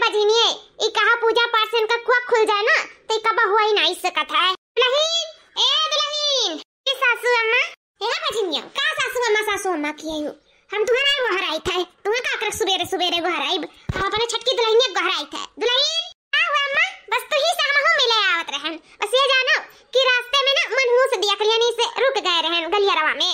बजनिए ई कहा पूजा पाठ से इनका कुआ खुल जाए ना तो कब हुआ ही नहीं सकत है। दुल्हन ए दुल्हन की सासू अम्मा ए बजनिया का सासू अम्मा की आयु हम तुम्हारा घर आई थे तुम्हें का कर सुबेरे सुबेरे घर आई हम अपने छटकी दुल्हनिया घर आई थे। दुल्हन आ हुआ अम्मा बस तो ही शाम हो मिले आवत रहन बस ये जानो कि रास्ते में ना मनहूस दिया कल्याणी से रुक गए रहन गलियारवा में।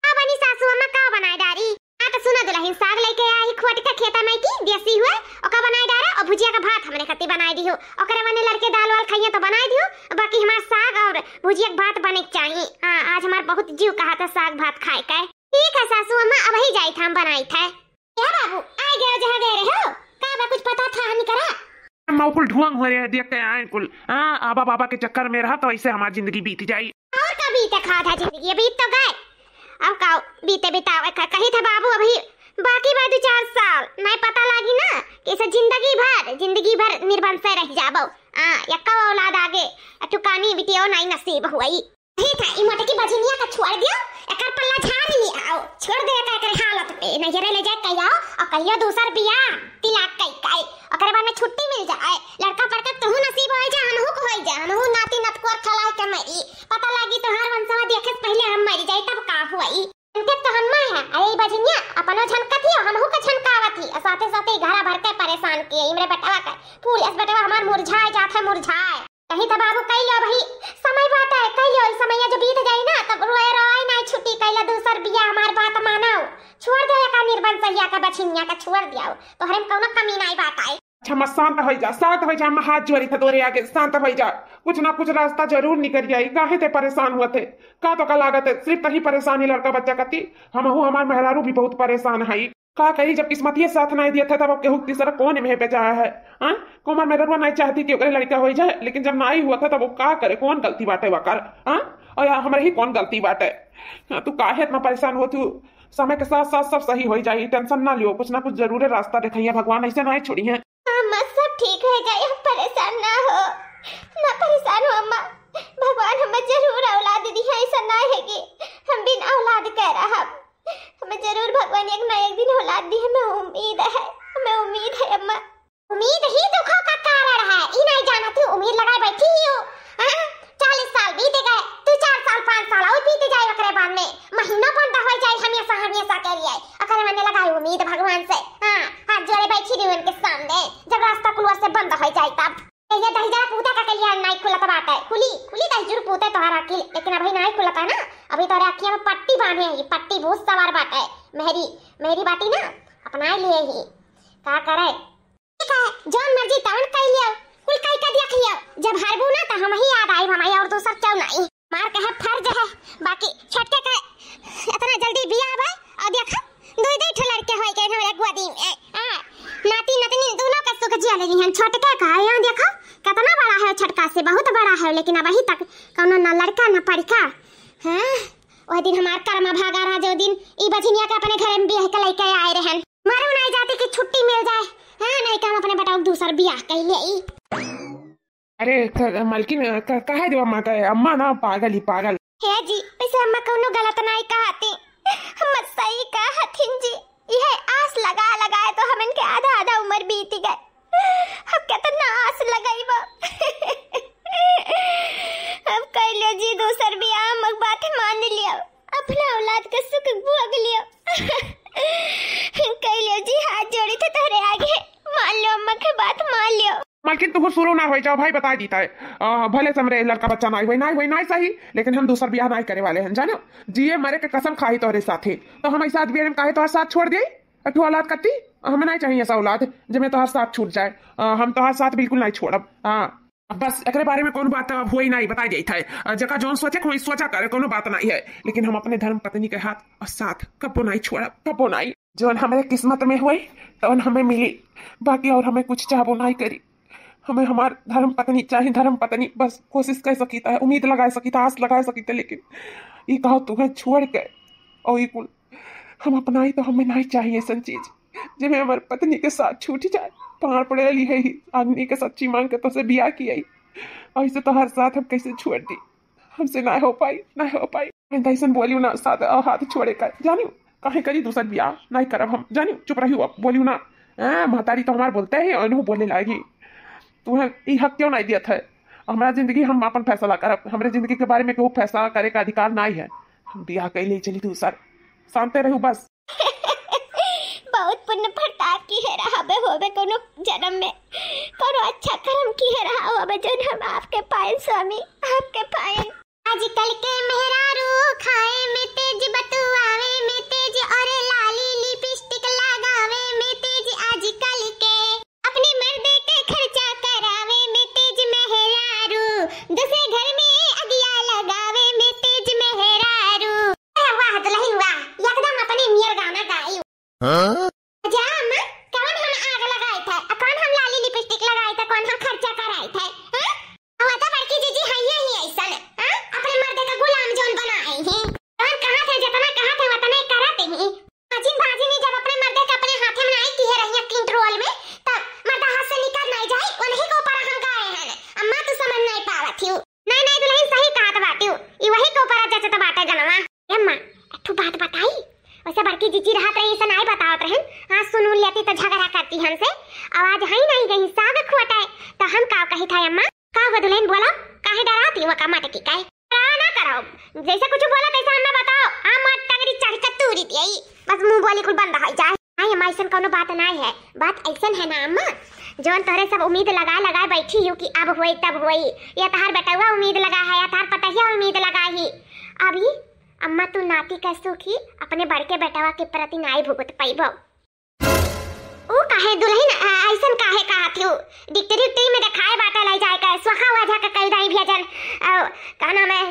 का बनी सासू अम्मा का बनाई डारी आ तो सुना दुल्हन साग लेके आई खोट का खेता में की देसी हुए ओका बनाई डारा और भुजिया का भात हमने खती बनाई दी हो ओकरे बने लड़के दाल वाल खाइए तो बनाई दियो बाकी हमार साग और भुजिया का भात बने चाहिए। हां आज हमार बहुत जीव कहा था साग भात खाए के। ठीक है सासू अम्मा अब ही जाई था हम बनाई थे। क्या बाबू आ गए जहां गए रहे हो का बा कुछ पता था नहीं करा अम्मा कुल ढुंग हो रहे देख के आए कुल। हां आबा बाबा के चक्कर में रहा तो ऐसे हमारी जिंदगी बीत जाई और कभी तक खा था जिंदगी अभी तो गए अब का बीते बितावे का कही था बाबू अभी बाकी बा 2-4 साल नहीं पता लगी ना कैसे जिंदगी भर निर्बंध से रह जाबो। यक्का औलाद आगे टुकानी बिटियो नहीं नसीब हुई। ठीक है ई मोटे की बजनिया का छोड़ दियो एकर पल्ला झाड़ ली आओ छोड़ दे का कर हालत पे नजरे ले जाए कहियो और कहियो दूसर बिया तिलाक कई ओकरे बाद में छुट्टी मिल जाए लड़का पड़का तहु नसीब होई जा हमहु को होई जा हमहु नाती नतकोर खलाई के मरी पता लगी तो हर वंशवा देखे पहले हम मर जाई तब का हुई इनके तो हम है अरे बजनिया अपनो झनकत ही हमहु का झनकावत ही साथे साथे घरा भर के परेशान किए इमरे बेटवा का फूल इस बेटवा हमार मुरझाए जात है मुरझाए कहीं तो बाबू कह लो भाई समय बात है कह लो इस समय जो बीत जाए ना तब रोए रोए नहीं छुट्टी कह लो दूसर बिया हमार बात मानो छोड़ दे का निर्बंध सहिया का बछिनिया का छोड़ दिया तो हरम कोनो कमी नहीं बात आए। अच्छा मत शांत हो जा हम हाथ जोड़ी था तोरे आगे शांत हो जा कुछ ना कुछ रास्ता जरूर निकल जाई काहे ते परेशान हुए थे का तो का लागत है सिर्फ तही परेशानी लड़का बच्चा कती हमहु हमार मेहरारू भी बहुत परेशान है का कही जब किस्मत ये साथ नहीं दिया था तब केहू तीसरा कौन में पे जाया है। कोमर मेहरुआ नहीं चाहती कि ओकरे लड़का हो जाए लेकिन जब नहीं हुआ था तब वो का करे कौन गलती बाटे वकर और हमारे ही कौन गलती बाटे। तू काहे इतना परेशान हो तू समय के साथ साथ सब सही हो जाए टेंशन ना लियो कुछ ना कुछ जरूर रास्ता दिखाइए भगवान ऐसे नहीं छोड़ी है। अम्मा सब ठीक हो जाए परेशान ना हो ना परेशान हो अम्मा भगवान हमें जरूर औलाद दी है ऐसा ना है कि हम बिन औलाद कह रहा हमें जरूर भगवान एक ना एक दिन औलाद दी है हमें उम्मीद है अम्मा उम्मीद ही दुखों का कारण है ई नहीं जाना तू उम्मीद लगाए बैठी हो 40 साल बीत गए तू 4 साल 5 साल और बीत जाए ओकरे बाद में महीना बंद हो जाए हमेशा कह लिया ओकरे मैंने लगाई उम्मीद भगवान से। हाथ जोड़े बैठी रही उनके सामने जब रास्ता कुलवा से बंद हो जाए तब ये दही जरा पूता का कल्याण नहीं खुला तब आता है खुली दही जरूर पूते तोहरा की लेकिन अभी नहीं खुला था ना अभी तोरे अखियां में पट्टी बांधे है पट्टी बहुत सवार बाटे मेरी बाटी ना अपना लिए ही का करे ठीक है जौन मर्जी तौन कह लियो कुल कह के देख लियो जब हारबू ना तो हम ही याद आई हमारी और दूसर क्यों नहीं मार के है फर्ज है बाकी छटके का इतना जल्दी बियाह है और देखा दो लड़के होई गए हमरा गोदी में नाती नतनी दोनों का सुख जिया लेनी है छोटका का यहां देखो कितना बड़ा है छटका से बहुत बड़ा है लेकिन अभी तक कोनो ना लड़का ना पड़का हां वह दिन हमार कर्मा भागा रहा जो दिन ई बजनिया का अपने घर में बियाह के लेके आए रहन मारू नहीं जाती कि छुट्टी मिल जाए हां नहीं काम अपने बेटा दूसर बियाह कर ले। अरे मालकिन कहे जो अम्मा ना पागल है जी वैसे अम्मा कोनो गलत नहीं कहती हम सही कहथिन जी यह आस लगाए तो हम इनके आधा उम्र बीत गए अब कितना आस लगाईबा अब कह लो जी दूसर भी आम बात मान लियो अपना औलाद का सुख भोग लियो कह लो जी हाथ जोड़ी थे तोरे आगे मान लो अम्मा की बात मान लियो। मालकिन तुम शुरू ना हो जाओ भाई बता देता है भले से हमरे लड़का बच्चा नहीं सही लेकिन हम दूसर बियाह नहीं करे वाले हैं जानो जिए मरे के कसम खाई तोरे साथे तो हम ऐसा बियाह में काहे तोहर साथ छोड़ दिए तू औलाद कती हमें नहीं चाहिए ऐसा औलाद जिसमें तोहर साथ छूट जाए हम तोहर साथ बिल्कुल नहीं छोड़ब। बस एकरे बारे में कोनो बात हुई नहीं बता जाई था जका जोन सोचे कोई सोचा करे कोनो बात नहीं है लेकिन हम अपने धर्म पत्नी के हाथ और साथ कबो नहीं छोड़ब कबो नहीं जोन हमारे किस्मत में हुई तो हमें मिली बाकी और हमें कुछ चाहबो नहीं करी हमें हमार धर्म पत्नी चाहिए धर्म पत्नी बस कोशिश कर सकी था उम्मीद लगा सकी था आस लगा सकी थे लेकिन ये कहो तुम्हें छोड़ के और ये कुल हम अपनाई तो हमें नहीं चाहिए ऐसा चीज जिसमें हमारे पत्नी के साथ छूट जाए पहाड़ पड़े ली है ही आदमी के सच्ची मांग के तो से बिया की आई और इसे तो हर साथ हम कैसे छोड़ दी हमसे ना हो पाई ऐसा बोलियो ना साथ हाथ छोड़े कर जानियो कहीं करी दूसर बिया नहीं करब हम जानियो चुप रहियो अब बोलियो ना महतारी तो हमारे बोलते ही अनु बोले लागी तुम्हें ये हक क्यों नहीं दिया था। हमारा जिंदगी हम अपन फैसला करब, हमारे जिंदगी के बारे में कोई फैसला करे का अधिकार नहीं है। हम बियाह कैले चली तू सर शांते रहू बस। बहुत पुण्य फरता की है रहा बे होबे कोनो जन्म में कोनो अच्छा कर्म की है रहा होबे जो हम आपके पाए स्वामी आपके पाए। आजकल के मेहरारू खाए में तेज बतुआवे में तेज और लाली लिपस्टिक लगावे में तेज आजकल के अपने मर्द के खर्चा करावे में तेज मेहरारू दूसरे घर में अगिया लगावे में तेज मेहरारू। वाह दुल्हन वाह एकदम अपने नियर गाना गाई। जा अम्मा कौन हम आग लगाए थे कौन हम लाली लिपस्टिक लगाए थे कौन हम खर्चा कराए थे हैं। अब तो बड़की जीजी है ही ऐसा है अपने मर्द का गुलाम जोन बनाए हैं। कौन कहां थे जितना कहां थे उतना ही करते हैं। बाजी बाजी ने जब अपने मर्द का अपने हाथ में नहीं की है रही कंट्रोल में तब मर्द हाथ से निकल नहीं जाए उन्हीं को ऊपर हम गाए हैं। अम्मा तू समझ नहीं पावत हूं। नहीं दुल्हन सही कहा बात हूं ये वही को ऊपर जैसे तो बात है गनवा। अम्मा तू बात बताई वैसे बड़की जीजी रहत रही ऐसा नहीं बतावत रहन। हां सुन लेती तो झगड़ा करती हमसे आवाज है नहीं गई साग खुआटाए तो हम का कही था अम्मा का हो दुल्हन बोला काहे डराती वो का मटकी काहे ना कराओ जैसे कुछ बोला तैसा हमें बताओ। हां मत टंगरी चढ़ के तूरी दी बस मुंह बोली कुल बंद हो जाए। हां अम्मा ऐसा कोनो बात नहीं है बात ऐसा है ना अम्मा जोन तोरे सब उम्मीद लगा बैठी हूं कि अब होई तब होई या तहार बेटवा उम्मीद लगा है या तहार पतहिया उम्मीद लगा ही अभी अम्मा तू नाती का सुखी अपने बड़के बेटवा के प्रति नाई भुगत पाइबो। ओ काहे दुल्हन ऐसन काहे कहा थी डिक्टरी में दिखाए बाटा लाई जाए का स्वखा वाजा का कई दाई भेजन कहना मैं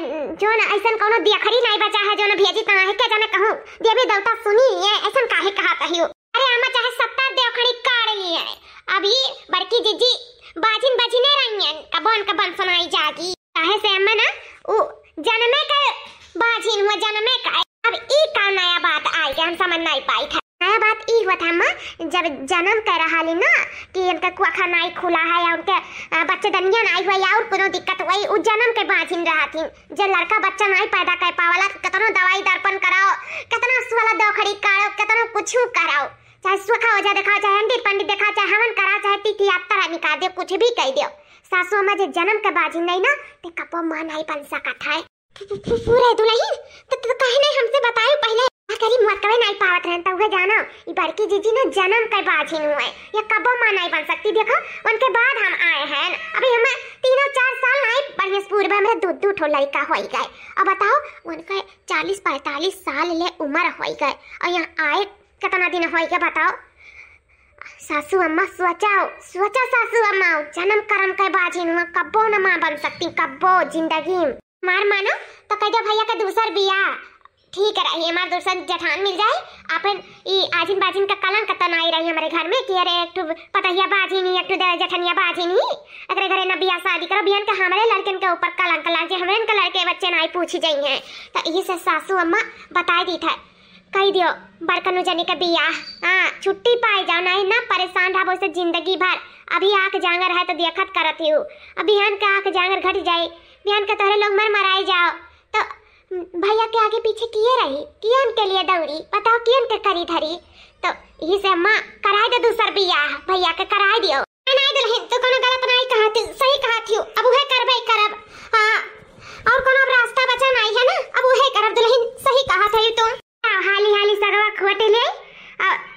जो न ऐसन कोनो दियखरी नहीं बचा है जो न भेजी ता है के जाने कहूं देवी देवता सुनी है ऐसन काहे कहा कहियो। अरे अम्मा चाहे 70 देवखड़ी काट ली है अभी बड़की जीजी बाजिन बजने रही है कबन सुनाई जागी काहे से अम्मा ना ओ जन्मे के बाजिन हुआ जन्मे का अब ई का नया बात आई के हम समझ नहीं पाई था। नया बात ई हुआ था अम्मा जब जन्म कर रहा ली ना कि उनका कुआखा नहीं खुला है या उनके बच्चे दनिया नहीं हुआ या और कोनो दिक्कत हुई उ जन्म के बाजिन रहा थी जो लड़का बच्चा नहीं पैदा कर पावला कितना दवाई दर्पण कराओ कितना वाला दौखड़ी काढ़ो कितना कुछ कराओ चाहे सुखा हो जाए दिखाओ चाहे पंडित दिखाओ चाहे हवन कराओ चाहे तीर्थी यात्रा निकाल दो कुछ भी कह दो सासू अम्मा जो जन्म के बाजिन नहीं ना ते कपो मां नहीं बन सकत है। पूरे दुल्हन तो कहे नहीं हमसे बताओ पहले करी मत कभी नहीं पावत रहता हुए जाना ये बड़की जीजी ना जन्म के बाजिन हुए या कबो मां नहीं बन सकती देखो उनके बाद हम आए हैं अभी हमें 3-4 साल नहीं बढ़िया पूर्व में दो ठो लड़का हो गए अब बताओ उनका 40-45 साल ले उम्र हो गए और यहाँ आए कितना दिन हो गया बताओ। सासू अम्मा सोचाओ सासू अम्मा जन्म कर्म के बाजिन हुआ कबो न मां बन सकती कबो जिंदगी मार मानो तो कह दो भैया का दूसर बियाह ठीक रही हमारे दूसरा जठान मिल जाए अपन ई आजिन बाजिन का कलंक तो नहीं रही हमारे घर में कि अरे एक तो पतहिया बाजिनी एक तो जठनिया बाजिनी अगर घरे न बियाह शादी करो बियान के हमारे लड़कन के ऊपर कलंक लाग जाए हमारे के लड़के बच्चे नहीं पूछी जाई हैं तो ये से सासू अम्मा बता दी था कह दियो बड़कनु जनी का बियाह हां छुट्टी पाई जाओ नहीं ना परेशान रहो से जिंदगी भर अभी आंख जांगर है तो देखत करती हूं अब बिहान का आंख जांगर घट जाए बिहान के तोरे लोग मराए जाओ तो भैया के आगे पीछे किए रही कियन के लिए दौड़ी बताओ कियन के करी धरी तो ये से अम्मा कराए दे दूसर बियाह भैया के कराए दियो। नहीं दुल्हन तो कोनो गलत नहीं कहा थी सही कहा थी अब उहे करबे करब हां और कोनो रास्ता बचा नहीं है ना अब उहे करब दुल्हन सही कहा था तुम हाली सगवा खोटे ले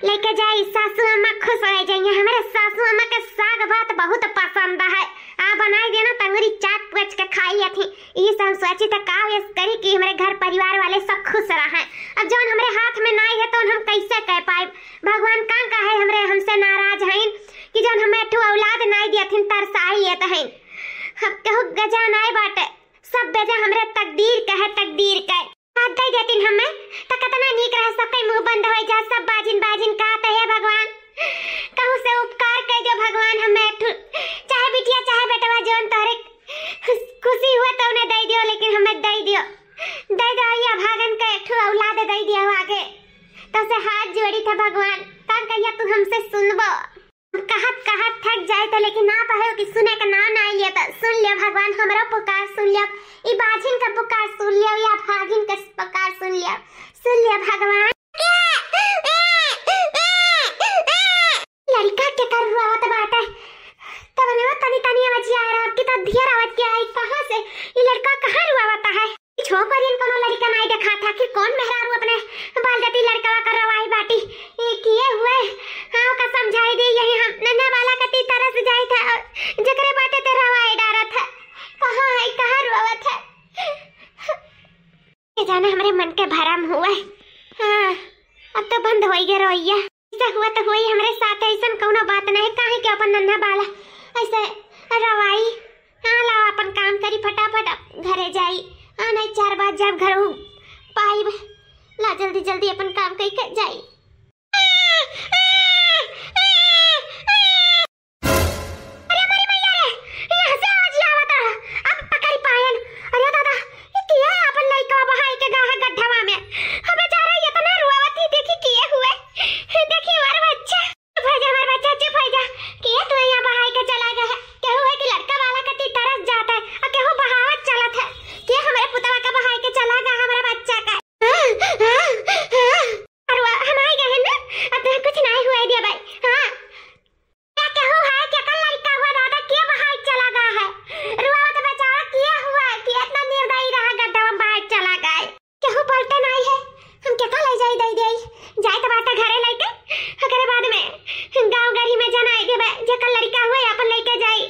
लेके जाए सासू अम्मा खुश हो जाएंगे हमारे सासू अम्मा के साग भात बहुत पसंद है आ बनाई देना तंगरी चाट पच के खाई थी ये सब सोची तो का करी कि हमारे घर परिवार वाले सब खुश रहे अब जौन हमारे हाथ में नहीं है तो हम कैसे कह पाए भगवान का है हमरे हमसे नाराज हैं कि जौन हमें ठू औलाद नहीं दियथिन तरसाई है तो हैं हम कहू गजा नहीं बाटे सब बेजा हमरे तकदीर के हाथ दे देतिन हमें तो कितना नीक रह सके मुंह बंद हो जा सब बाजिन कहते हैं भगवान कहूं से उपकार कर दो भगवान हमें चाहे बिटिया चाहे बेटवा जोन तोरे खुशी हुए तो उन्हें दे दियो लेकिन हमें दे दियो या भागन के ठू औलाद दे दियो आगे तो से हाथ जोड़ी था भगवान कब कहिया तू हमसे सुनबो कहत थक जाए तो लेकिन ना पाए कि सुने का ना ना लिया तो सुन लियो भगवान हमारा पुकार सुन लियो ई बाजिन का पुकार सुन लियो या भागिन का पुकार सुन लियो भगवान किए हुए हाँ का समझाई दे यही हम नन्हा वाला कती तरस जाई था और जकरे बाटे ते रवाई डारा था कहाँ है कहाँ रोवत है ये जाने हमारे मन के भरम हुआ हाँ अब तो बंद हो गया रोइया ऐसा हुआ तो हुई हमारे साथ ऐसा कोनो बात नहीं काहे के अपन नन्हा बाला ऐसे रवाई हाँ लाओ अपन काम करी फटाफट घरे जाई हाँ नहीं 4 बार जब घर पाई ला जल्दी जल्दी अपन काम कई कर जाई अरे हमारी मैया रे यहाँ से आवाज आवत रहा अब पकड़ी पायन अरे दादा ये किया है अपन लइका बहाई के गाहा गड्ढवा में अब बेचारा ये तो ना रुआवत ही देखी किए हुए देखी हमारा बच्चा चुप हो जा हमारा बच्चा चुप हो जा किया तू यहाँ बहाई के चला गया है केहू है कि लड़का वाला कती तरस जाता है और केहू बहावत चलत है कि हमारे पुतवा का बहाई के चला गया हमारा बच्चा का हम आए गए ना अब तो कुछ नहीं हुआ दिया भाई हाँ क्या कहूँ है क्या कल लड़का हुआ दादा क्या बहाई चला गया है रुआ तो बेचारा किया हुआ है कि इतना निर्दयी रहा गड्ढा में बहाई चला गया कहूँ बोलते नहीं है हम क्या ले जाई दई दई जाए तो बात घरे लेके अगर बाद में गांव गरी में जाना है जे कल लड़का हुआ अपन लेके जाई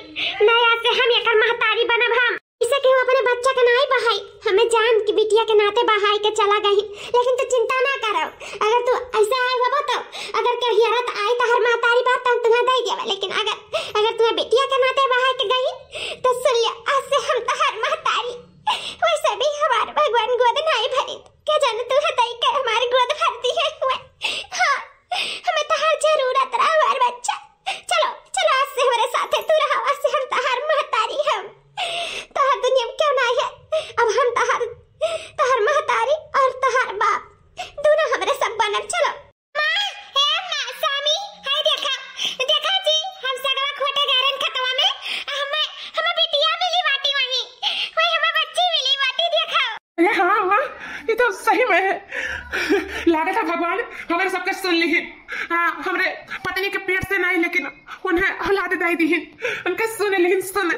नया से हम एकर महतारी बनब हम इसे क्यों अपने बच्चा के नहीं बहाई हमें जान की बिटिया के नाते बहाई के चला गई लेकिन तू चिंता ना करो अगर तू ऐसा आए हुआ तो अगर के हियरत आए तो हर महतारी बात तो तुम्हें दे देवा लेकिन अगर तुम्हें बिटिया के नाते बहाई के गई तो सुन लिया आज से हम तो हर महतारी वैसे भी हमारे भगवान गोद नहीं भरी क्या जाने तू हटाई कर हमारी गोद भरती है हाँ हमें तो हर जरूरत रहा हमारा बच्चा चलो चलो आज से हमारे साथ तू रहा आज से हम तो हर महतारी हम तोहर दुनिया में क्यों नहीं है अब हम तोहर महतारी और तोहर बाप दोनों हमारे सब बनल चलो माँ हे माँ स्वामी हाय देखा जी हम सगवा खोटे गारन खतवा में हम बिटिया मिली बाटी वही हमें बच्ची मिली बाटी देखा अरे हाँ माँ ये तो सही में है लागत है भगवान हमारे सबके सुन ली हमारे पत्नी के पेट से नहीं लेकिन उन्हें औलाद दे दी उनके सुने लेकिन सुन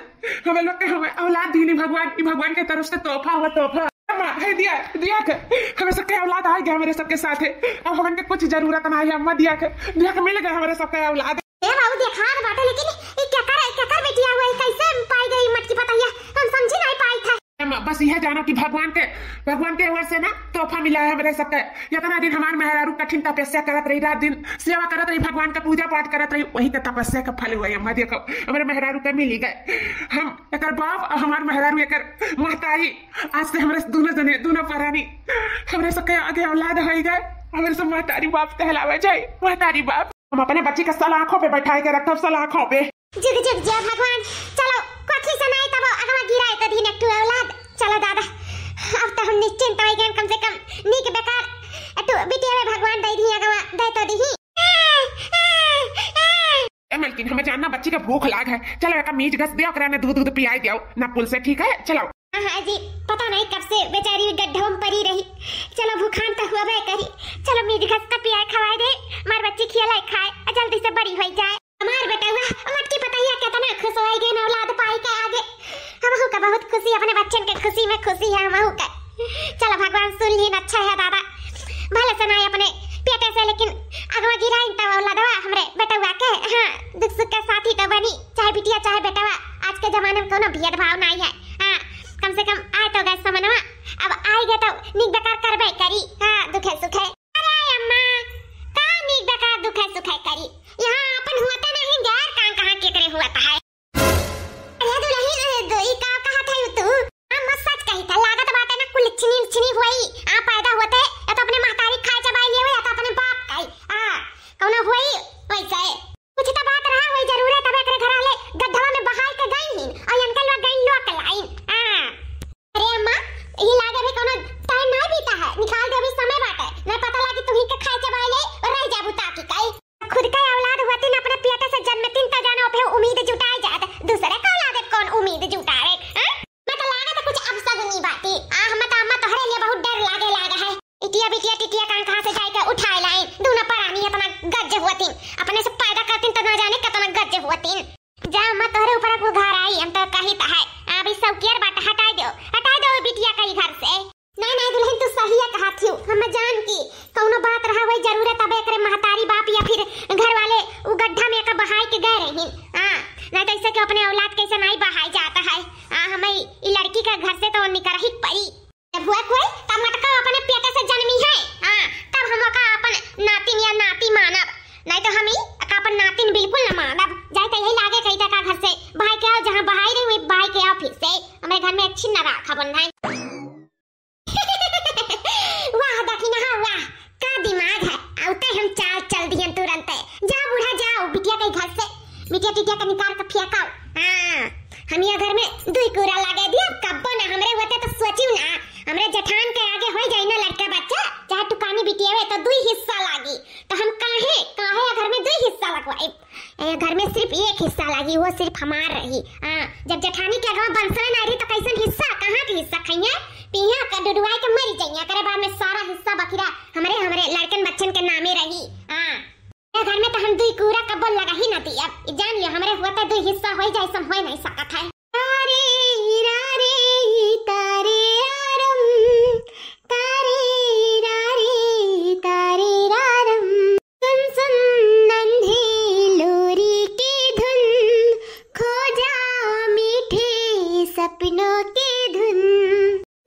हमें लोग के हमें औलाद दी भगवान के तरफ से तोहफा हुआ तोहफा है दिया हमें सबके औलाद आ गया हमारे सबके साथ है अब हमें कुछ जरूरत नहीं है अम्मा दिया के मिल गया हमारे सबके औलाद बाबू देखा बाटे लेकिन ये क्या कर बेटिया हुआ कैसे पाई गई मटकी पतैया हम समझ नहीं पाई था बस यह जानो कि भगवान के ओर से ना तोहफा मिला है हमारे सबके इतना दिन हमारे मेहरारू कठिन तपस्या करत रही रात दिन सेवा करत रही भगवान का पूजा पाठ करत रही वही के तपस्या का फल हुआ अम्मा देखो हमारे मेहरारू के मिल गए हम एक बाप और हमारे मेहरारू एक महतारी आज से हमारे दोनों परानी हमारे सबके आगे औलाद हो गए हमारे सब महतारी बाप कहलावे जाए महतारी बाप हम अपने बच्ची का सलाखों पे बैठा के रखो सलाखों पे जुग जुग जय भगवान चलो कोठी से नहीं तब अगवा गिराए तो दिन एक औलाद चलो दादा अब तो हम निश्चिंत हो गए कम से कम नीक बेकार तो बिटिया में भगवान दे दी अगवा दे तो दी मलकिन हमें जानना बच्ची का भूख लाग है चलो एक मीट घस दियो ओकरा ने दूध पियाई दियो ना पुल से ठीक है चलो हाँ जी पता नहीं कब से बेचारी गड्ढों में पड़ी रही चलो भूखान तो हुआ है करी चलो मीट घस का पियाई खवाए दे मार बच्ची खिलाई खाए जल्दी से बड़ी हो जाए हमार बेटा हुआ मटकी पतैया कितना खुश हो गए औलाद पाई के आगे हमहू का बहुत खुशी अपने बच्चन के खुशी में खुशी है हमहू का चलो भगवान सुन लीन अच्छा है दादा भले सुनाए अपने पेटे से लेकिन अगवा गिराइन तब औलादवा हमरे बेटवा के हाँ दुख सुख का साथी तो बनी चाहे बिटिया चाहे बेटवा आज के जमाने में कोनो भेदभाव नहीं है हाँ कम से कम आए तो गए समनवा अब आए गए तो नीक बेकार करबे करी हाँ दुखे सुखे अरे अम्मा का नीक बेकार दुखे सुखे करी यहाँ अपन हुआ तो नहीं गैर कहाँ के करे हुआ है अरे दुल्हन दो ई का कहा था तू हां मत सच कही था लागत बात है ना कुल छिनी हुई आ पैदा होते या तो अपने महतारी खाए चबाई लिए या तो अपने बाप खाई हां कौनो हुई वैसे कुछ तो बात रहा हुई जरूर है तबे करे घर वाले गड्ढवा में बहाई के गई ही और अंकल लोग गई लोग लाइन हां अरे अम्मा ये लागे भी कोनो टाइम नहीं बीता है निकाल दे अभी समय बाटे नहीं पता लगी तू ही के खाए चबाई ले और रह जाबू ताकि काई खुद का औलाद होती न अपने पेट से जन्मतिन त जानो पे उम्मीद जुटाई जात दूसरे का औलाद कौन उम्मीद जुटावे हैं मैं तो लागत कुछ अपसगनी बाती हम त अम्मा तोहरे लिए बहुत डर लागे है इटिया बिटिया टिटिया कहां से जाए के उठाए लाइन दोनों परानी इतना गज्ज होती अपने से पैदा करती तो ना जाने कितना गज्ज होती जा अम्मा तोहरे ऊपर को घर आई हम तो कही त है अभी सब केयर बाट हटा दो बिटिया कई घर से नहीं दुल्हन तू सही है कहा थी हम जान की कौनो बात रहा हुई जरूरत अब एकरे महतारी बाप या अपने औलाद कैसे नहीं बहाई जाता है। हमें ई लड़की का घर से तो निकल ही पड़ी। जब हुआ कोई तब मटका अपने पेटे से जन्मी है। तब हम का अपन नातिन या नाती मानब, नहीं तो हम ही अपन नातिन बिल्कुल न मानब। जाए तो यही लागे कहीं का घर से भाई के आओ, जहाँ बहाई रही हुई भाई के आओ फिर से हमारे घर में अच्छी न रखा बन है। वाह दखिना वाह का दिमाग है। आउते हम चाल चल दिए तुरंत। जाओ बूढ़ा जाओ बिटिया के घर से बिटिया टिटिया का निकाल के फेंकाओ। हम ये घर में दुई कूड़ा लागे दिया कब्बो ना हमरे होते तो सोचियो ना हमरे जेठान के आगे हो जाई ना लड़का बच्चा चाहे टुकानी बिटिया है तो दुई हिस्सा लागी। तो हम काहे घर में दुई हिस्सा लगवाए। घर में सिर्फ एक हिस्सा लागी, वो सिर्फ हमार रही। जब जेठानी के घर बंसवे ना रही तो कैसन हिस्सा कहां के हिस्सा खइया पिया का डुडुआई के मर जाइया करे बाद में सारा हिस्सा बखिरा हमरे लड़कन बच्चन के नामे रही। घर में तो हम दुई कूड़ा कब्बो लगा ही ना दिया। जान लियो हमरे होता दुई हिस्सा हो जाए सम हो नहीं सकत है। सपनों की धुन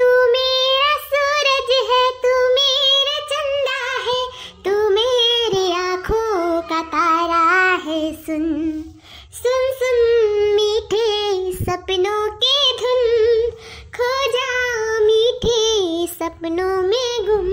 तू मेरा सूरज है, तू मेरा चंदा है, तू मेरी आँखों का तारा है। सुन सुन सुन मीठे सपनों की धुन, खो जा मीठे सपनों में गुम।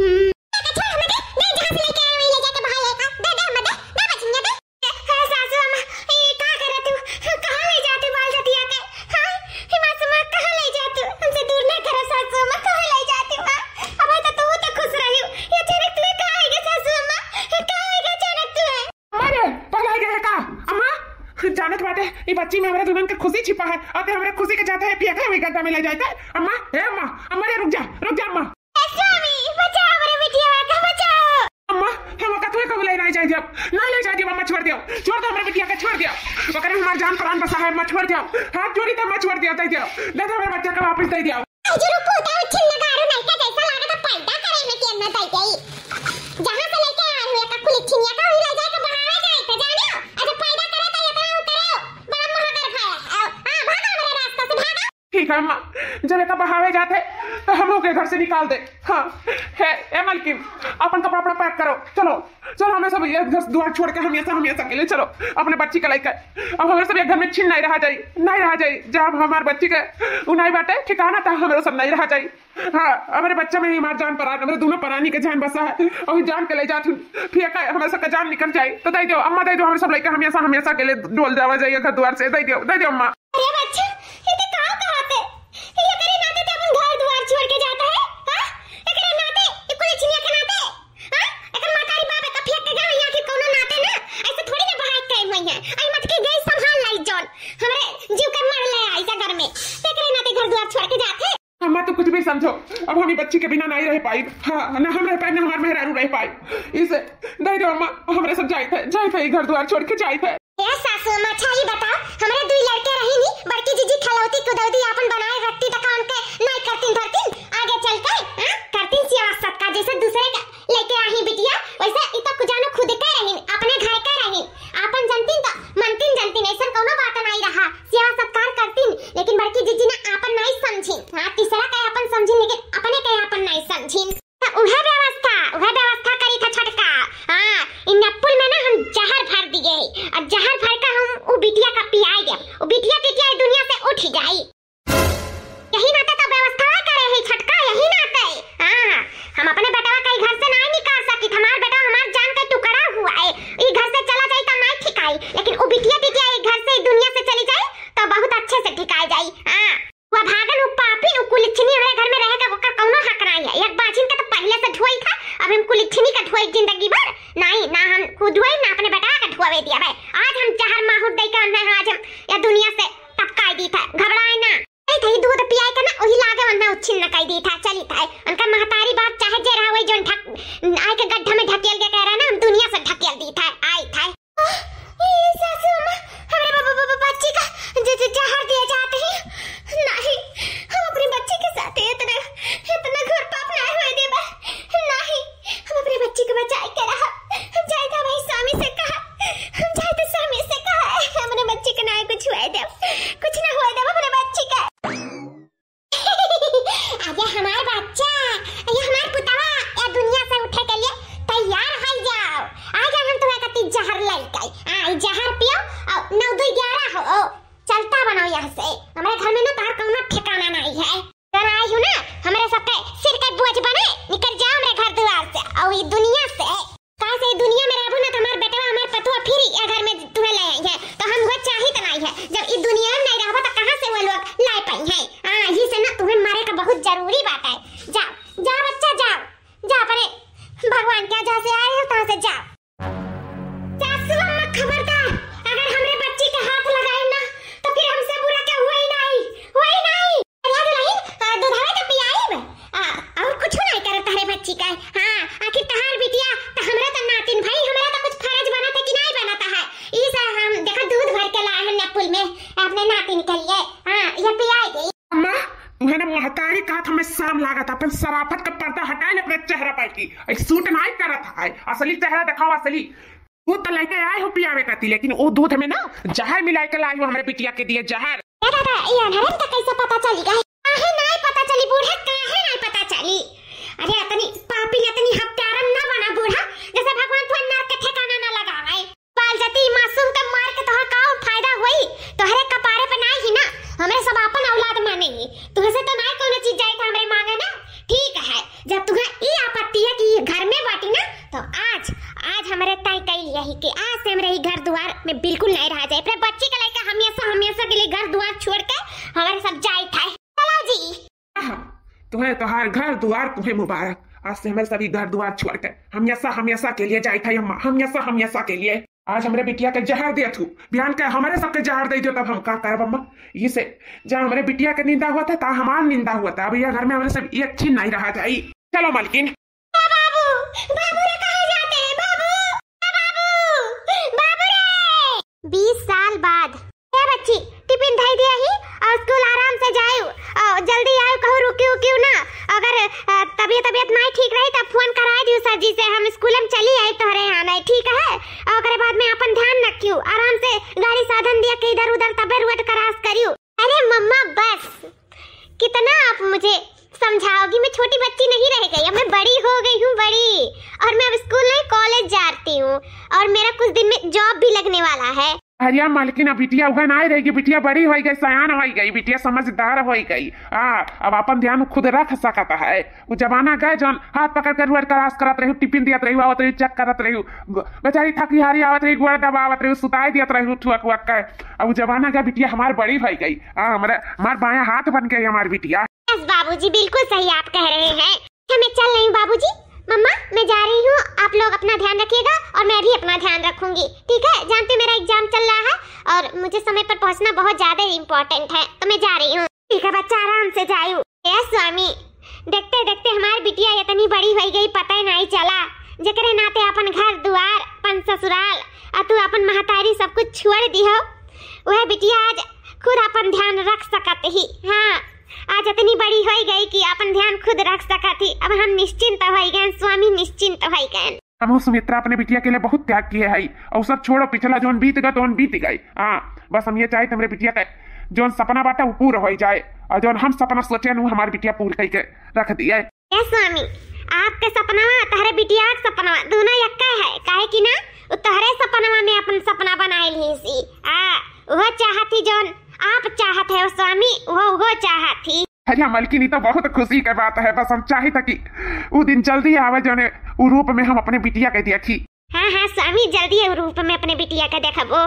जानत बाटे ई बच्ची में हमरे दुल्हन के खुशी छिपा है और हमरे खुशी के जाते है पिया हुई गड्ढा में ले जाता है। अम्मा हे अम्मा अम्मा रे रुक जा अम्मा। स्वामी बचाओ मेरे बिटिया का बचाओ। अम्मा हम का तू कब ले नहीं जाए जब नहीं ले जाए अम्मा छोड़ दो हमरे बिटिया के छोड़ दियो ओकरे हमार जान प्राण बसा है। अम्मा छोड़ दियो हाथ जोड़ी तो मैं छोड़ दियो दे दियो ले हमरे बच्चा का वापस दे दियो। जो पोता छिन लगारो नहीं का जैसा लगा तो पैदा करे में के ना दे गई जहां से लेके आए हुए का कुल छिनिया का ही ले जाए के बहावे जाए तो जानो अच्छा पैदा करे तो ये काम करो बड़ा महाकर खाया। भागो मेरे रास्ते से भागो। ठीक है अम्मा जब का बहावे जाते तो हम लोग के घर से निकाल दे। हाँ है ए मलकिन अपन कपड़ा अपना पैक करो चलो चलो हमें सब ये घर द्वार छोड़ के हम ये अकेले चलो अपने बच्ची का लेकर। अब हमारे सब एक घर में छिन नहीं रहा जाए जब हमारे बच्ची के उनाई बाटे ठिकाना था हमारे सब नहीं रहा जाए। हाँ हमारे बच्चा में ही हमारे जान परान हमारे दोनों परानी के जान बसा है और जान के ले जाती फिर हमारे सबका जान निकल जाए तो दे दो अम्मा दे दो हमें सब लेकर हमेशा के लिए डोल जावा जाइए घर द्वार से दे दो अम्मा। छोड़ के जाता है एकरे नाते इकुल छिनिया के नाते एकर मातारी बाप का फेंक के गए यहां के कोनो नाते ना ऐसे थोड़ी ना बहाई कई हुई है। आई मत के गई संभाल लाई जॉन हमरे जीव के मर ले ऐसा घर में एकरे नाते घर द्वार छोड़ के जाते। अम्मा तो कुछ भी समझो अब हम बच्ची के बिना नहीं रह पाई। हाँ ना हम रह पाए ना हमारे मेहरारू रह पाई इसे दे दो अम्मा हमरे सब जाए थे घर द्वार छोड़ के जाए थे। ए सासू अम्मा अच्छा ही बताओ हमरे दुई लड़के रही नी बड़की जीजी खलौती कुदौती अपन बनाए रखती तक उनके नहीं करतीन धरतीन आगे चल के करतीन सेवा सत्कार जैसे दूसरे का लेके आही बिटिया वैसे इतना कुजानो खुद के रहीन अपने घर के रहीन अपन जनतीन तो मनतीन जनतीन ऐसा कोनो बात नहीं रहा सेवा सत्कार करतीन लेकिन बड़की जीजी ने अपन नहीं समझी। हां तीसरा का अपन समझी लेकिन अपने के अपन नहीं समझी। उहे व्यवस्था करी था छटका। हां इन पुल में ना हम जहर भर दिए और जहर भर का हम उ बिटिया का पियाई दे उ बिटिया दुनिया से उठ जाई। यही नाते तो व्यवस्था करे है छटका यही नाते। हां हम अपने बेटा का घर से नहीं निकाल सकी हमार बेटा हमार जान का टुकड़ा हुआ है ई घर से चला जाए तो नहीं ठिकाई लेकिन उ बिटिया घर से दुनिया से चली जाए तो बहुत अच्छे से ठिकाई जाई। हां वो भागन उ पापी उ कुलछनी हमारे घर में रहेगा ओकर कोनो हक नहीं है। एक बाजिन का तो पहले से ढोई था अब हम कुलछनी का ढोई जिंदगी भर नहीं ना हम खुद हुए ना अपने बेटा का ढोवे दिया भाई। आज हम जहर माहौल दे के हमने आज हम या दुनिया से टपकाई दी था घबराए ना थई दूध पियाई का ना ओही लागे वन्ना उछिन न कई दी था चली था उनका महतारी बात चाहे जे रहा वही जोन ठक आए के गड्ढा में ढकेल के कह रहा ना हम दुनिया से ढकेल दी था आई था। सासू अम्मा हमारे बच्ची का जहर दिए जाते हैं नहीं हम अपनी बच्ची के साथ इतना घर पाप नहीं हुए देबा नहीं हम अपनी बच्ची को बचाए के रहा हम जाए था भाई स्वामी से कहा हम जाए तो स्वामी से कहा हमने बच्ची को नहीं कुछ हुए दे लड़काई आ जहर पियो और 9 2 11 हो चलता बनाओ यहाँ से। हमारे घर में ना तार कौनो ठिकाना नहीं है। जरा आई हूँ ना हमारे सबके सिर का बोझ बने निकल जाओ मेरे घर द्वार से और ये दुनिया से। कहाँ से दुनिया में रहबो ना तुम्हारे बेटा हमारे पतुआ फिर ये घर में तुम्हें ले आई है तो हम वो चाहिए तो नहीं है। जब इस दुनिया में नहीं रहबो तो कहाँ से वो लोग ला पाई है। हां यही से ना तुम्हें मारे का बहुत जरूरी बात है। जाओ जाओ बच्चा जाओ जा परे भगवान क्या जहाँ से आए हो तहाँ से जाओ। सासू अम्मा खबरदार अगर हमरे बच्ची के हाथ लगाए ना तो फिर हमसे बुरा क्या हुआ ही नहीं दूधावे तो पियाई और कुछ नहीं करे तारे बच्ची का। हां आखिर तहार बिटिया तो हमरा तो नातिन भाई हमरा तो कुछ फर्ज बनाता कि नहीं बनाता है। इस हम देखो दूध भर के लाए हैं नपुल में अपने नातिन के लिए। हां ये पियाई गई। अम्मा तुम्हें ना महतारी कहा था मैं शर्म लागत अपन शराफत का पर्दा हटाए ले अपने चेहरा पर की एक सूट नहीं करत है असली चेहरा दिखाओ असली। दूध तो लेके आए हो पियावे करती लेकिन वो दूध में ना जहर मिला के लाई हो हमारे बिटिया के दिए जहर। दादा ये अनहरम तो कैसे पता चली गई। काहे नहीं पता चली बूढ़ा काहे नहीं पता चली। अरे इतनी पापी इतनी हत्यारन ना बना बूढ़ा जैसे भगवान तो नरक के ठिकाना ना लगावे। पाल जाती मासूम के मार के तोहर का फायदा हुई तोहरे कपारे पे नहीं ही ना हमरे सब अपन औलाद मानेंगे तुहसे तो नहीं कोनो चीज जाए हमरे मांगे ना। ठीक है जब तुम्हें ये आपत्ति है कि घर में बाटी ना तो आज हमारे तय कई यही कि आज से हमरे घर द्वार में बिल्कुल नहीं रह जाए। अपने बच्ची के लेकर हमेशा के लिए घर द्वार छोड़ के हमारे सब जाए था। चलो जी तुम्हें तोहार घर द्वार तुम्हें मुबारक। आज से हमें सभी घर द्वार छोड़ के हमेशा के लिए जाए था अम्मा हमेशा के लिए। आज हमारे बिटिया के जहर दे थू बयान के हमारे सबके जहर दे दो तब हम का करब अम्मा। ये से जहाँ हमारे बिटिया के निंदा हुआ था ता हमार निंदा हुआ था। अब यह घर में हमारे सब एक चीज नहीं रहा जाए। चलो मालकिन। बाबू बाबू रे कहाँ जाते हैं बाबू रे 20 साल बाद ए बच्ची टिफिन धई दिया ही और स्कूल आराम से जाओ और जल्दी आओ कहो रुकियो ना। अगर तबीयत नहीं ठीक रही तब फोन करा दियो सर जी से हम स्कूल में चली आई तोहरे यहाँ नहीं ठीक है। और करे बाद में अपन ध्यान रखियो आराम से गाड़ी साधन दिया के इधर उधर तबे रुट करास करियो। अरे मम्मा बस कितना आप मुझे समझाओगी। मैं छोटी बच्ची नहीं रह गई अब मैं बड़ी हो गई हूँ बड़ी और मैं अब स्कूल नहीं कॉलेज जाती हूँ और मेरा कुछ दिन में जॉब भी लगने वाला है। अरे मालकिन अब बिटिया उगा नहीं रहेगी बिटिया बड़ी हो गई सयान हो गई बिटिया समझदार हो गई। अब अपन ध्यान खुद रख सकता है। वो जमाना गए जौन हाथ पकड़ कर रुआ क्लास करत रही टिफिन दियत रही आवत रही चेक करत रही बेचारी थकी हारी आवत रही गोड़ दबावत रही सुताई दियत रही ठुक वक के। अब वो जमाना गए बिटिया हमार बड़ी हो गई। हमार बायां हाथ बन गई हमारी बिटिया। बाबूजी बिल्कुल सही आप कह रहे हैं। मैं चल रही हूँ बाबूजी। मम्मा मैं जा रही हूँ आप लोग अपना ध्यान रखिएगा और मैं भी अपना ध्यान रखूंगी ठीक है। जानते मेरा एग्जाम चल रहा है और मुझे समय पर पहुँचना बहुत ज्यादा इम्पोर्टेंट है तो मैं जा रही हूँ। ठीक है बच्चा आराम से जाओ। स्वामी देखते देखते हमारी बिटिया इतनी बड़ी हो गई पता ही नहीं चला। जकरे नाते अपन घर द्वार अपन ससुराल तू अपन महतारी सब कुछ छोड़ दी हो वह बिटिया आज खुद अपन ध्यान रख सकत ही। हाँ आज इतनी बड़ी हो गई कि अपन ध्यान खुद रख सकती। अब हम निश्चिंत हो गए स्वामी निश्चिंत हो गए। हम सुमित्रा अपने बिटिया के लिए बहुत त्याग किए है और सब छोड़ो पिछला जोन बीत गया तो बीत गई। बस हम ये चाहे तुम्हारे बिटिया का जोन सपना बाटा वो पूरा हो जाए और जोन हम सपना सोचे वो हमारी बिटिया पूरा करके रख दिया। स्वामी आपके सपना तहरे बिटिया का सपना दोनों यक्का है काहे कि ना तहरे सपना में अपन सपना बनाए ली सी। वो चाहती जोन आप चाहते हो स्वामी वो चाहती। अरे मलकिनी तो बहुत खुशी की बात है। बस हम चाहे था कि वो दिन जल्दी आवे जो रूप में हम अपने बिटिया के देखी। हाँ स्वामी जल्दी रूप में अपने बिटिया के देखबो।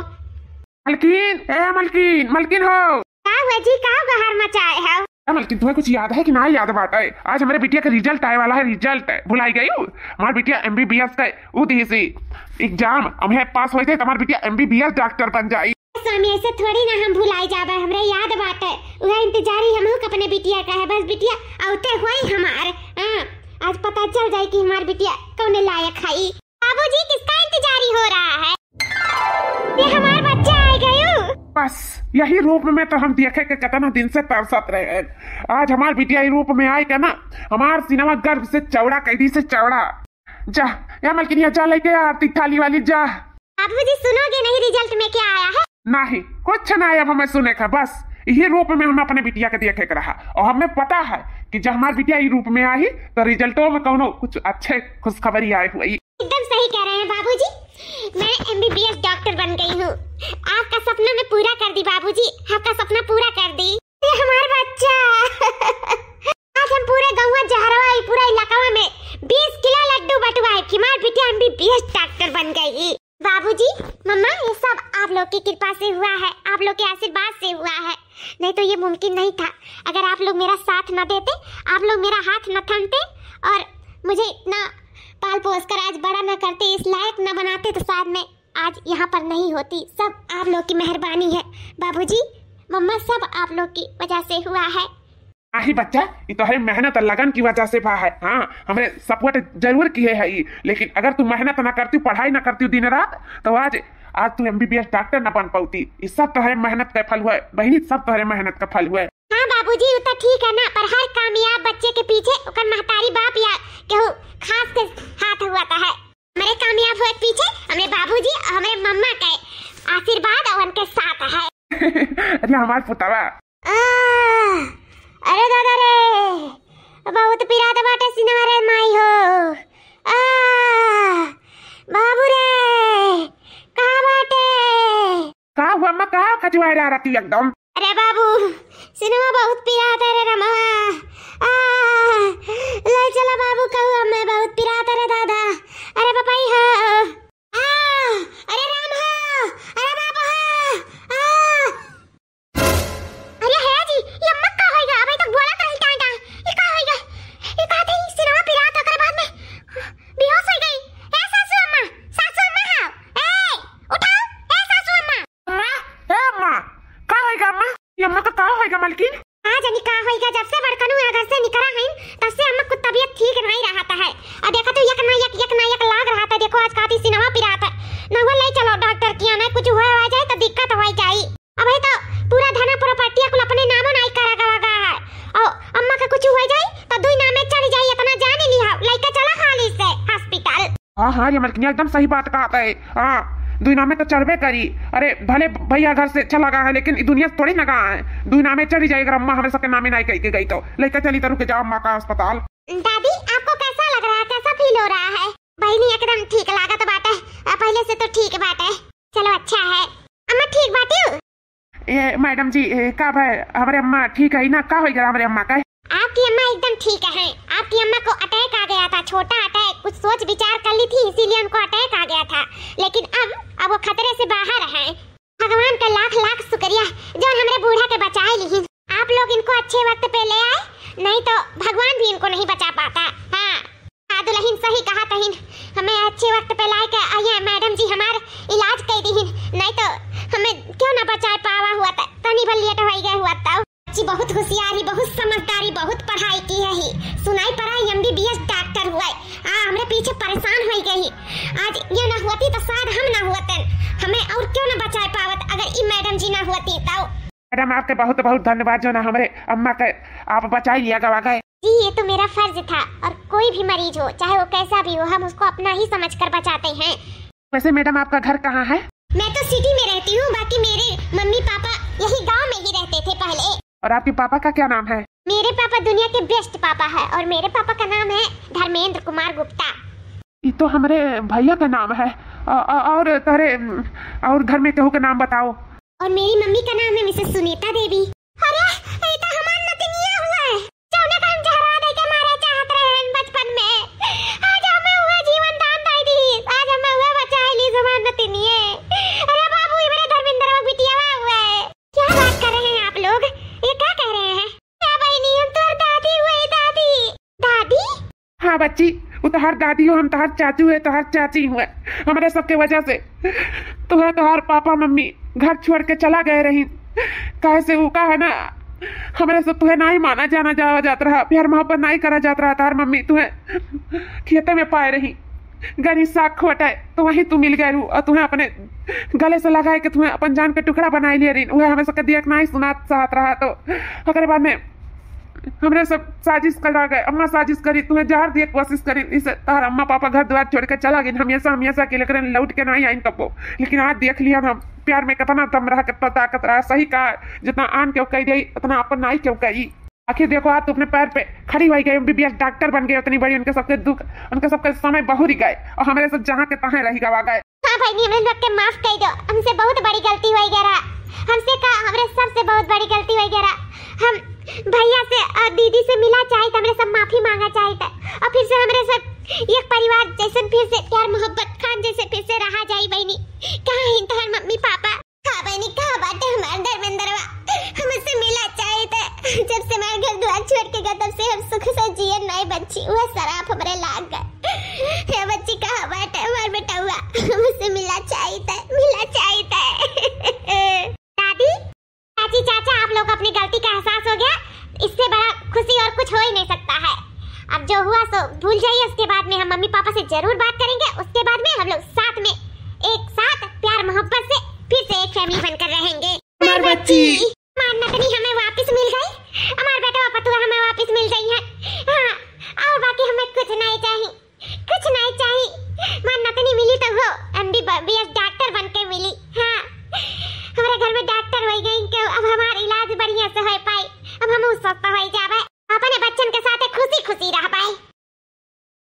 मलकिन हो का जी का गहर मचाए हो। मलकिन तुम्हें कुछ याद है कि ना याद बात है। आज हमारे बिटिया का रिजल्ट आए वाला है। रिजल्ट भुलाई गई हमारी बिटिया MBBS का एग्जाम हमें पास हुए थे तो हमारी बिटिया MBBS डॉक्टर बन जाए। स्वामी ऐसे थोड़ी ना हम भुलाई जाबे हमरे याद बात है वह इंतजारी हम अपने बिटिया का है। बस बिटिया आउते हुई हमार आज पता चल जाए कि हमार बिटिया कौन लायक है। बाबूजी किसका इंतजारी हो रहा है। ये हमार बच्चा आ गयो। बस यही रूप में तो हम देखे के कितना दिन से तरसत रहे। आज हमार बिटिया रूप में आए क्या ना हमार सिनेमा गर्भ से चौड़ा कैदी से चौड़ा। जा या मलकिनिया जा लेके आरती थाली वाली जा। बाबूजी सुनोगे नहीं रिजल्ट में क्या आया है। नहीं कुछ ना अब हमें सुने का बस यही रूप में हम अपने बिटिया के देखे के रहा और हमें पता है कि जब हमारी बिटिया रूप में आई तो रिजल्टों में कौनो कुछ अच्छे खुशखबरी आए हुई। एकदम सही कह रहे हैं बाबूजी। मैं MBBS डॉक्टर बन गई हूँ। आपका सपना मैं पूरा कर दी बाबूजी, आपका सपना पूरा कर दी। ये हमारा बच्चा आज हम पूरे गाँव जहरवा पूरा इलाका में 20 किलो लड्डू बटवाए कि हमारी बेटी MBBS डॉक्टर बन गई। बाबूजी, मम्मा, ये सब आप लोग की कृपा से हुआ है, आप लोग के आशीर्वाद से हुआ है, नहीं तो ये मुमकिन नहीं था। अगर आप लोग मेरा साथ न देते, आप लोग मेरा हाथ न थामते और मुझे इतना पाल पोस कर आज बड़ा न करते, इस लायक न बनाते, तो शायद मैं आज यहाँ पर नहीं होती। सब आप लोग की मेहरबानी है बाबूजी, मम्मा, सब आप लोग की वजह से हुआ है। आही बच्चा, ये तो हरे मेहनत और लगन की वजह से भा है। हाँ, हमरे सपोर्ट जरूर किए है ये, लेकिन अगर तू मेहनत ना करती, पढ़ाई ना करती दिन रात, तो आज तू MBBS डॉक्टर ना बन पाती। ये सब तो हरे मेहनत का फल हुआ है बहनी, सब तो हरे मेहनत का फल हुआ है। हाँ बाबूजी, वो तो ठीक है ना, पर हर कामयाब बच्चे के पीछे उनका महतारी बाप या केहू खास के हाथ हुआ है। हमारे कामयाब हुए पीछे हमारे बाबूजी और हमारे मम्मा के आशीर्वाद और उनके साथ है। अरे हमारे पुतवा, अरे दादा रे, बहुत पिरात बाटे सिनारे माई हो। बाबू रे, कहाँ बाटे? कहाँ हुआ अम्मा, कहाँ खचवाए रहा रही एकदम? अरे बाबू, सिनेमा बहुत पिरात है रे रमा। ले चला बाबू, कहूँ मैं बहुत पिरात है रे दादा। अरे पापाई हो, अरे राम हो, अरे बाबू हो। अरे है जी, ये अम्मा का होएगा? अबे तक बोला तो नहीं टांटा। ये का होएगा? ये कहते ही सिनेमा पिरात होकर बाद में बेहोश हो गई। ए सासू अम्मा, सासू अम्मा हो। ए उठाओ, ए सासू अम्मा। अम्मा, ए अम्मा, कहाँ होएगा अम्मा? ये अम्मा का कहाँ होएगा मालकिन? हाँ जानी का होएगा, जब से बड़कनू घर से निकला है तब से अम्मा को तबीयत ठीक नहीं रहता है। अब देखा तो एक ना एक लाग रहा था। देखो आज कहती सिनेमा पिरात है, ना वो ले चलो डॉक्टर किया ना, कुछ हुआ आ जाए तो दिक्कत हो जाए। अब ये तो पूरा धना प्रॉपर्टी को अपने नामों नहीं करा है, और अम्मा का कुछ हो जाए तो दुई नामे चढ़ जाए, इतना जाने लिया लेके चला हाली से हॉस्पिटल। हाँ हाँ, ये मालकिन एकदम सही बात कहता है। हाँ, दुई नामे तो चढ़बे करी। अरे भले भैया घर से चला गया है, लेकिन दुनिया से थोड़ी लगा है, दुई नामे चढ़ी जाएगी। अगर अम्मा हमें सबके नामे नहीं कह के गई तो लेकर चली तो रुके जाओ अम्मा का अस्पताल। दादी, आपको कैसा लग रहा है, कैसा फील हो रहा है? बहनी एकदम ठीक लगा तो बात है, पहले से तो ठीक बात है। चलो अच्छा है, अम्मा ठीक बात है। ये मैडम जी, का भाई हमारे अम्मा ठीक है ना? का होएगा हमारे अम्मा का? आपकी अम्मा एकदम ठीक है। आपकी अम्मा को अटैक आ गया था, छोटा अटैक, कुछ सोच विचार कर ली थी इसीलिए उनको अटैक आ गया था, लेकिन अब वो खतरे से बाहर है। भगवान का लाख लाख शुक्रिया जो हमारे बूढ़ा के बचाए ली। आप लोग इनको अच्छे वक्त पे ले आए, नहीं तो भगवान भी इनको नहीं बचा पाता। हाँ दुल्हन, सही कहा तहिन, हमें अच्छे वक्त पे लाए के आइए मैडम जी, हमारे इलाज कर दी, नहीं तो हमें क्यों ना बचा पावा हुआ था, तनी भर लेट हो गया हुआ था। बच्ची बहुत होशियारी, बहुत समझदारी, बहुत पढ़ाई की है ही, सुनाई पढ़ाई MBBS डॉक्टर हुआ है। हमरे पीछे परेशान हो गई। आज ये ना होती तो शायद हम ना होते, हमें और क्यों ना बचा पावत अगर ये मैडम जी ना होती तो। मैडम आपके बहुत बहुत धन्यवाद जो ना हमारे अम्मा का आप बचा लिया गवा गए। जी, ये तो मेरा फर्ज था, और कोई भी मरीज हो चाहे वो कैसा भी हो, हम उसको अपना ही समझकर बचाते हैं। वैसे मैडम आपका घर कहाँ है? मैं तो सिटी में रहती हूँ, बाकी मेरे मम्मी पापा यही गांव में ही रहते थे पहले। और आपके पापा का क्या नाम है? मेरे पापा दुनिया के बेस्ट पापा है, और मेरे पापा का नाम है धर्मेंद्र कुमार गुप्ता। ये तो हमारे भैया का नाम है। और तारे और घर में केहू का नाम बताओ। और मेरी मम्मी का नाम है मिसेस सुनीता देवी। अरे ये तो हमारा नतनिया हुआ है, जौने का हम जहरा दे के मारे चाहत रहे बचपन में। आज हमें हुए जीवन दान दे दी, आज हमें हुए बचाई ली हमारा नतनिया। अरे बाबू, ये मेरे धर्मेंद्र का बिटिया हुआ है। क्या बात कर रहे हैं आप लोग, ये क्या कह रहे हैं? क्या बहनी, हम तो दादी हुए। दादी? दादी? हाँ बच्ची, वो तो हर दादी हो, हम तो हर चाचू है, तो हर चाची हुए। हमारे सबके वजह से तो हर पापा मम्मी घर छोड़ के चला गए रही। कैसे वो का है ना, हमारे सब तुम्हें नहीं माना जाना जाता रहा, प्यार मोहब्बत नहीं करा जाता रहा। तार मम्मी तुम्हें खेते में पाए रही, गरी साग खोटाए तो वहीं तू मिल गए, और तुम्हें अपने गले से लगाए कि तुम्हें अपन जान के टुकड़ा बनाई ले रही। वह हमें सबके देख नहीं सुना चाहत रहा, तो अगर बाद में हमने सब साजिश करा गए, अम्मा साजिश करी, तुम्हें जहर दिए कोशिश करी, इसे तार अम्मा पापा घर द्वार छोड़ के चला गई। हमेशा के लेकर लौट के नहीं आई कबो, लेकिन आज देख लिया हम प्यार में कितना दम रहा, कितना ताकत रहा। सही कहा, जितना आन क्यों कही गई उतना अपन नहीं क्यों कही। आखिर देखो आज तो अपने पैर पे खड़ी हो गई, एमबीबीएस डॉक्टर बन गए, उतनी बड़ी उनके सबके दुख, उनके सबके समय बहु ही गए और हमारे सब जहाँ के तहाँ रही गवा गए। हाँ भाई हम लोग के माफ कर दो, हमसे बहुत बड़ी गलती हो गया, हमसे का हमारे सबसे बहुत बड़ी गलती हो गया। हम भैया से और दीदी से मिला चाहे तो हमरे सब माफी मांगा चाहे था और फिर से हमरे सब एक परिवार जैसे फिर से प्यार मोहब्बत खान जैसे फिर से रहा जाई। बहनी कहाँ है तोहर मम्मी पापा? हाँ बहनी कहाँ बाटे हमार धर्मेंद्रवा, हमसे मिला चाहे था। जब से हमारे घर द्वार छोड़ के गए तब से हम सुख से जिए नहीं बच्ची, वह शराब हमरे लाग गए। ये बच्ची कहाँ बाटे हमार बेटा हुआ, हमसे मिला चाहे था, मिला चाहे था। दादी चाची चाचा आप लोग अपनी गलती का एहसास हो गया, इससे बड़ा खुशी और कुछ हो ही नहीं सकता है। अब जो हुआ सो भूल जाइए, उसके बाद में हम मम्मी पापा से जरूर बात करेंगे, उसके बाद में हम लोग साथ में एक साथ प्यार मोहब्बत से फिर से एक फैमिली बनकर रहेंगे। हमार बच्ची मानना तो नहीं हमें वापस मिल गई, हमारे बेटा पतुआ हमें वापस मिल गई है। हाँ और बाकी हमें कुछ नहीं चाहिए, कुछ नहीं चाहिए। मानना तो नहीं मिली तो वो एमबीबीएस डॉक्टर बनकर मिली। हाँ हमारे घर में डॉक्टर हो गई कि अब हमारा इलाज बढ़िया से हो पाए, अब हम उस स्वस्थ हो जाए।